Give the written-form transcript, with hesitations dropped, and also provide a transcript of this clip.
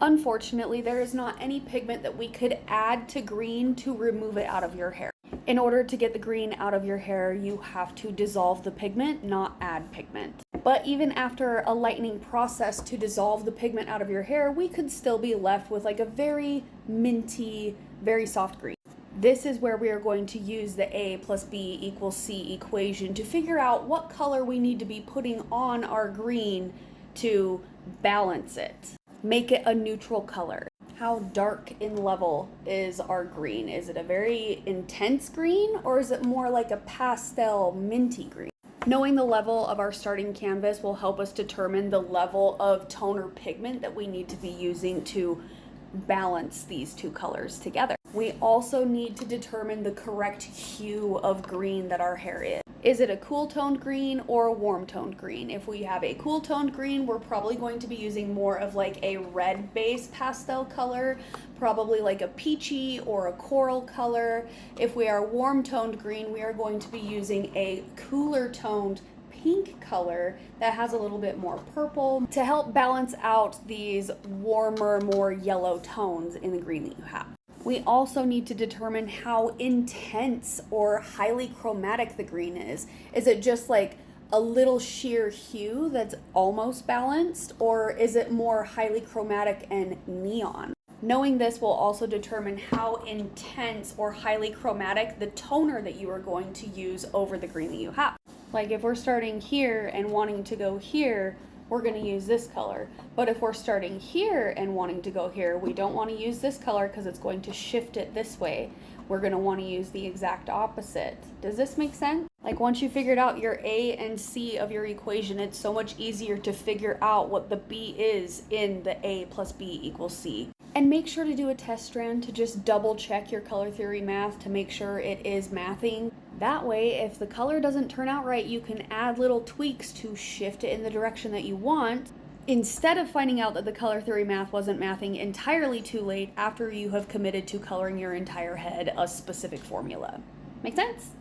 Unfortunately, there is not any pigment that we could add to green to remove it out of your hair. In order to get the green out of your hair, you have to dissolve the pigment, not add pigment. But even after a lightening process to dissolve the pigment out of your hair, we could still be left with like a very minty, very soft green. This is where we are going to use the A+B=C equation to figure out what color we need to be putting on our green to balance it. Make it a neutral color. How dark in level is our green? Is it a very intense green, or is it more like a pastel minty green? Knowing the level of our starting canvas will help us determine the level of toner pigment that we need to be using to balance these two colors together. We also need to determine the correct hue of green that our hair is. Is it a cool toned green or a warm toned green? If we have a cool toned green, we're probably going to be using more of like a red base pastel color, probably like a peachy or a coral color. If we are warm toned green, we are going to be using a cooler toned pink color that has a little bit more purple to help balance out these warmer, more yellow tones in the green that you have. We also need to determine how intense or highly chromatic the green is. Is it just like a little sheer hue that's almost balanced, or is it more highly chromatic and neon? Knowing this will also determine how intense or highly chromatic the toner that you are going to use over the green that you have. Like if we're starting here and wanting to go here, we're going to use this color. But if we're starting here and wanting to go here, we don't want to use this color because it's going to shift it this way. We're going to want to use the exact opposite. Does this make sense? Like once you figured out your A and C of your equation, it's so much easier to figure out what the B is in the A+B=C. And make sure to do a test strand to just double check your color theory math to make sure it is mathing. That way, if the color doesn't turn out right, you can add little tweaks to shift it in the direction that you want, instead of finding out that the color theory math wasn't mathing entirely too late after you have committed to coloring your entire head a specific formula. Make sense?